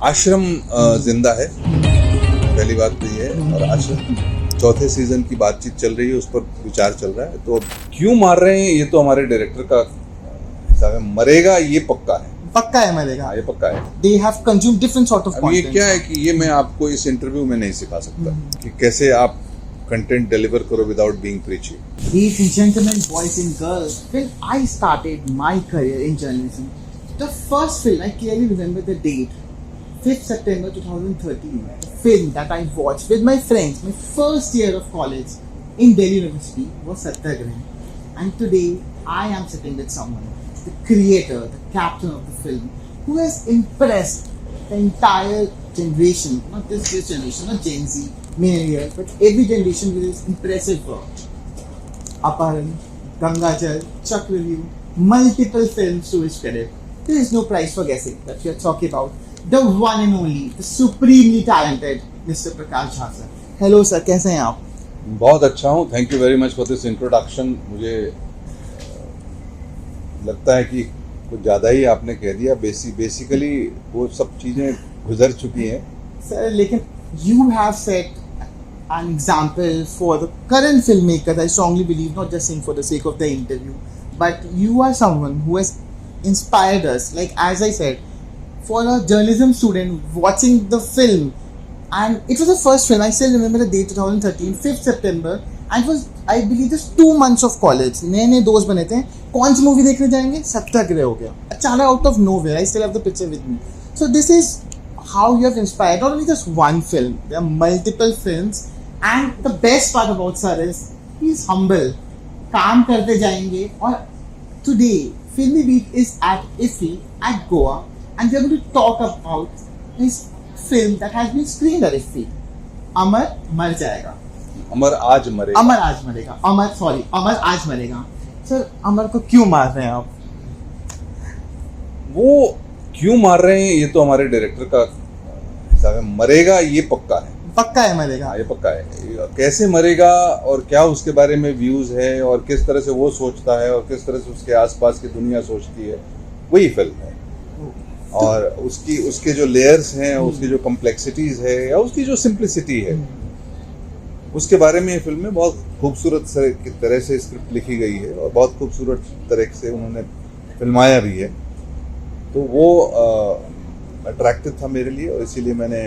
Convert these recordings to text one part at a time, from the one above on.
आश्रम जिंदा है, पहली बात तो ये है। और आश्रम चौथे सीजन की बातचीत चल रही है, उस पर विचार चल रहा है। तो क्यों मार रहे हैं ये तो हमारे डायरेक्टर का हिसाब है। मरेगा ये पक्का है, पक्का है मरेगा। हाँ ये पक्का है। They have consumed different sort of अब ये content. क्या है कि ये मैं आपको इस इंटरव्यू में नहीं सिखा सकता कि कैसे आप कंटेंट डिलीवर करो without being प्रीची। Ladies and gentlemen, boys and girls, when I started my career in journalism, the first film, I clearly remember the date, 5th September 2013, the film that I watched with my friends, my first year of college in Delhi University was Satyagraha. And today, I am sitting with someone, the creator, the captain of the film, who has impressed the entire generation, not just this generation, not Gen Z, millennials, but every generation with his impressive work. Aparan, Gangachal, Chakravyuh, multiple films to his credit. There is no prize for guessing that we are talking about the one and only, the supremely talented Mr. Prakash Jha sir. Hello sir, कैसे हैं आप? बहुत अच्छा हूँ, thank you very much for this introduction. मुझे लगता है कि कुछ ज़्यादा ही आपने कह दिया। बेसिकली वो सब चीज़ें गुजर चुकी हैं। Sir, लेकिन you have set an example for the current filmmakers, I strongly believe, not just saying for the sake of the interview, but you are someone who has inspired us. Like as I said, for a journalism student watching the film, and it was the first film, I still remember the date, 2013, 5th September, and it was, I believe, just 2 months of college. नए नए दोस्त बने थे, कौन सी movie देखने जाएंगे, सत्याग्रह हो गया अचानक out of nowhere. I still have the picture with me. So this is how you have inspired not only just one film, there are multiple films, and the best part about sir is he is humble. काम करते जाएंगे। और today Filmy Beat is at IFFI at Goa, and we are going to talk about his film that has been screened at IFFI, अमर मर जाएगा, अमर आज मरेगा। अमर आज मरेगा, अमर आज मरेगा। सर अमर को क्यों मार रहे हैं आप? वो क्यों मार रहे हैं ये तो हमारे डायरेक्टर का हिसाब है। मरेगा ये पक्का है, पक्का है मरेगा। हाँ ये पक्का है। कैसे मरेगा और क्या उसके बारे में व्यूज है और किस तरह से वो सोचता है और किस तरह से उसके आसपास की दुनिया सोचती है, वही फिल्म है। और उसके जो लेयर्स हैं, उसकी जो कॉम्प्लेक्सिटीज है या उसकी जो सिंप्लिसिटी है, उसके बारे में ये फिल्म में बहुत खूबसूरत तरह से स्क्रिप्ट लिखी गई है और बहुत खूबसूरत तरह से उन्होंने फिल्माया भी है। तो वो अट्रैक्टिव था मेरे लिए और इसीलिए मैंने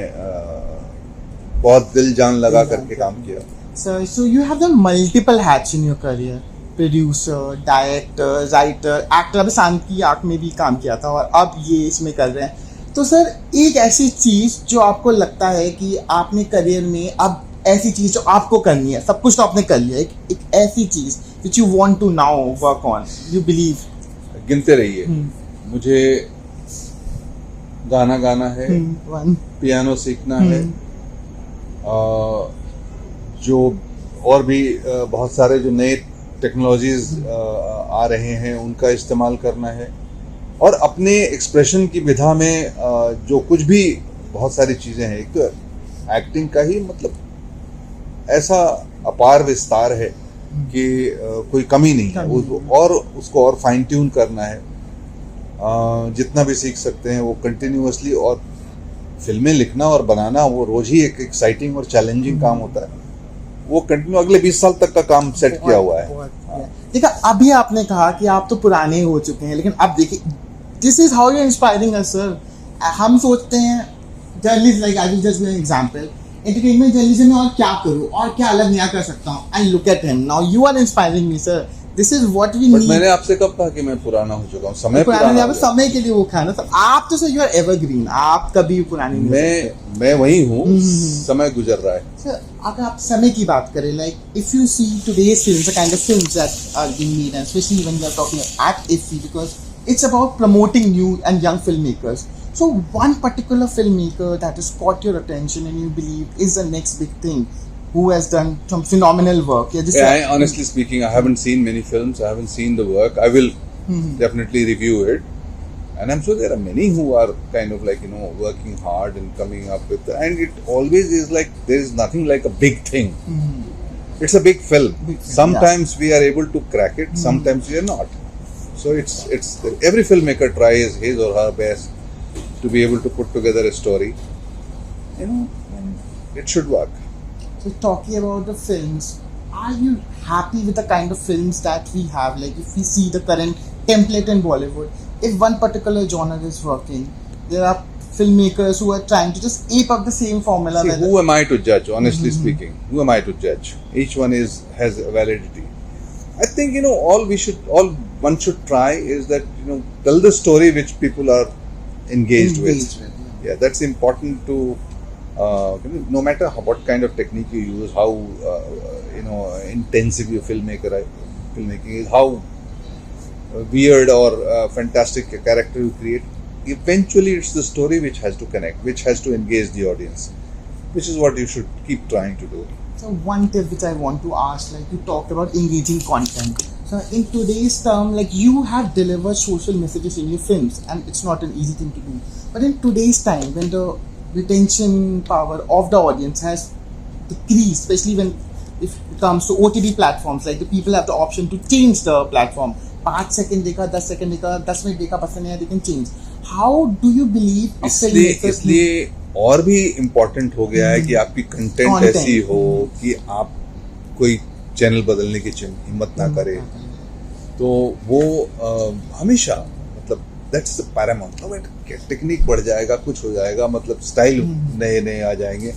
बहुत दिल जान लगा करके काम किया। Sir, so you have done multiple hats in your career. Producer, director, writer, actor. अभी शांत की आंख में भी काम किया था और अब ये इसमें कर रहे हैं। तो सर एक ऐसी चीज जो आपको लगता है कि आपने करियर में अब ऐसी चीज जो आपको करनी है, सब कुछ तो आपने कर लिया, एक ऐसी चीज which you want to now work on, you believe? गिनते रहिए। मुझे गाना गाना है, पियानो सीखना है, जो और भी बहुत सारे जो नए टेक्नोलॉजीज आ रहे हैं उनका इस्तेमाल करना है, और अपने एक्सप्रेशन की विधा में जो कुछ भी बहुत सारी चीज़ें हैं। एक तो एक्टिंग का ही मतलब ऐसा अपार विस्तार है कि कोई कमी नहीं है, और उसको और फाइन ट्यून करना है। जितना भी सीख सकते हैं वो कंटिन्यूअसली, और फिल्में लिखना और बनाना वो रोज ही एक एक्साइटिंग और चैलेंजिंग काम होता है। वो कंटिन्यू अगले 20 साल तक का काम सेट किया हुआ है। देखा, अभी आपने कहा कि आप तो पुराने हो चुके हैं, लेकिन अब देखिए, this is how you are inspiring us sir. हम सोचते हैं journalist, like I will just give an example, entertainment journalism में और क्या करूं और क्या अलग नया कर सकता हूं, and look at him now, you are inspiring me sir. This is what we need. मैंने आपसे कब कहा कि मैं पुराना हो चुका हूं? समय पुराना नहीं, समय के लिए वो खाना सर। आप तो सर यू आर एवरग्रीन, आप कभी पुराने नहीं। मैं वही हूँ, समय गुजर रहा है। सर अगर आप समय की बात करें, like if you see today's films, the kind of films that are being made, and specially when we are talking at IFFI, because it's about promoting new and young filmmakers. So one particular filmmaker that has caught your attention and you believe is the next big thing, who has done some phenomenal work. Honestly speaking, I haven't seen many films. I haven't seen the work. I will definitely review it. And I'm sure there are many who are kind of like, working hard and coming up with, and it always is like, there is nothing like a big thing. It's a big film. Sometimes we are able to crack it. Sometimes we are not. So it's every filmmaker tries his or her best to be able to put together a story, you know, and it should work. So talking about the films, are you happy with the kind of films that we have? Like if we see the current template in Bollywood, if one particular genre is working, there are filmmakers who are trying to just ape up the same formula. See, whether- who am I to judge? Honestly speaking, who am I to judge? Each one has a validity. I think all one should try is that tell the story which people are engaged with. Yeah, that's important to no matter what kind of technique you use, how intensive your filmmaking is, how weird or fantastic a character you create. Eventually, it's the story which has to connect, which has to engage the audience, which is what you should keep trying to do. So one tip which I want to ask, like you talked about engaging content. So in today's term, like you have delivered social messages in your films, and it's not an easy thing to do. But in today's time, when the retention power of the audience has decreased, especially when if it comes to OTT platforms, like the people have the option to change the platform. 5 second देखा, 10 second देखा, 10 minute देखा, पसंद नहीं आया, they can change. How do you believe? इसलिए और भी important हो गया है कि आपकी कंटेंट ऐसी हो कि आप कोई चैनल बदलने की हिम्मत ना करे, तो वो हमेशा मतलब दैट्स द पैरामाउंट. टेक्निक बढ़ जाएगा, कुछ हो जाएगा, मतलब स्टाइल नए नए आ जाएंगे,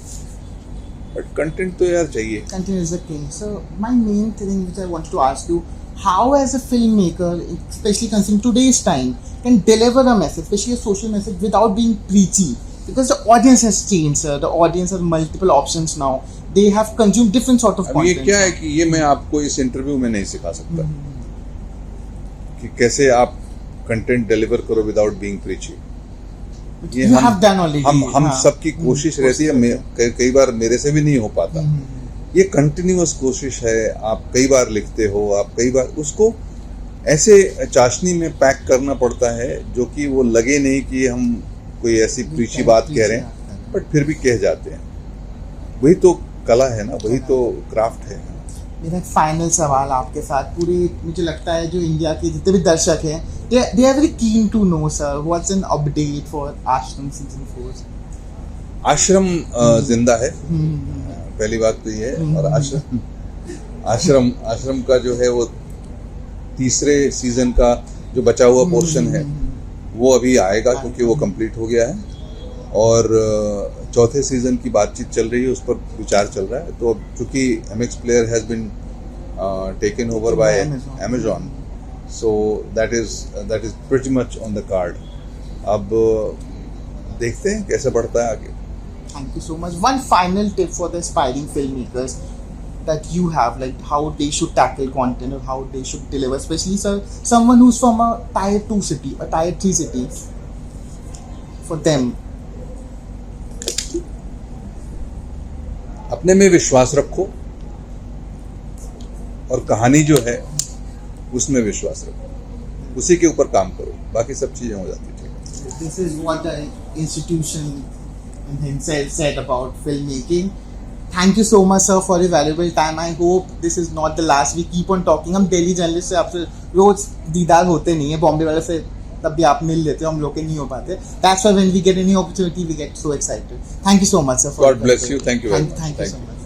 बट कंटेंट तो यार चाहिए. Content is the king. So my main thing which I wanted to ask you, how as a filmmaker, especially considering today's time, can deliver a message, especially a social message, without being preachy? Because the audience has changed, sir. The audience has multiple options now. They have consumed different sort of अब ये content. क्या है कि ये मैं आपको इस interview में नहीं सिखा सकता कि कैसे आप कंटेंट डिलीवर करो विदाउट बीइंग प्रीची. ये You have done already. हम हाँ. सबकी कोशिश रहती है. कई बार मेरे से भी नहीं हो पाता. ये कंटिन्यूअस कोशिश है. आप कई बार लिखते हो, आप कई बार उसको ऐसे चाशनी में पैक करना पड़ता है जो कि वो लगे नहीं कि हम कोई ऐसी प्रीची बात कह रहे हैं, बट फिर भी कह जाते हैं. वही तो कला है ना, वही तो क्राफ्ट है. मेरा एक फाइनल सवाल आपके साथ. पूरे मुझे लगता है जो इंडिया के जितने भी दर्शक हैं, they are very keen to know, sir, what's an update for Ashram season 4? आश्रम जिंदा है, पहली बात तो ये है. और आश्रम का जो है वो तीसरे सीजन का जो बचा हुआ पोर्शन है वो अभी आएगा, क्योंकि वो कंप्लीट हो गया है. और चौथे सीजन की बातचीत चल रही है, उस पर विचार चल रहा है. तो अब चूंकि MX Player has been taken over by Amazon, so that is pretty much on the card. अब देखते हैं कैसे बढ़ता है आगे. Thank you so much. One final tip for the aspiring filmmakers that you have, like how they should tackle content or how they should deliver, especially someone who's from a tier 2 city, a tier 3 city, for them. अपने में विश्वास रखो और कहानी जो है उसमें विश्वास रखो, उसी के ऊपर काम करो, बाकी सब चीजें हो जाती हैं. This is what the institution himself said about filmmaking. Thank you so much, sir, for your valuable time. I hope this is not the last. We keep on talking. हम डेली जर्नलिस्ट से आपसे रोज दीदार होते नहीं है. बॉम्बे वाले से तब भी आप मिल लेते हो, हम लोग के नहीं हो पाते. That's why when we get any opportunity, we get so excited. Thank you so much, sir. God bless you. Thank you very much. Thank you so much.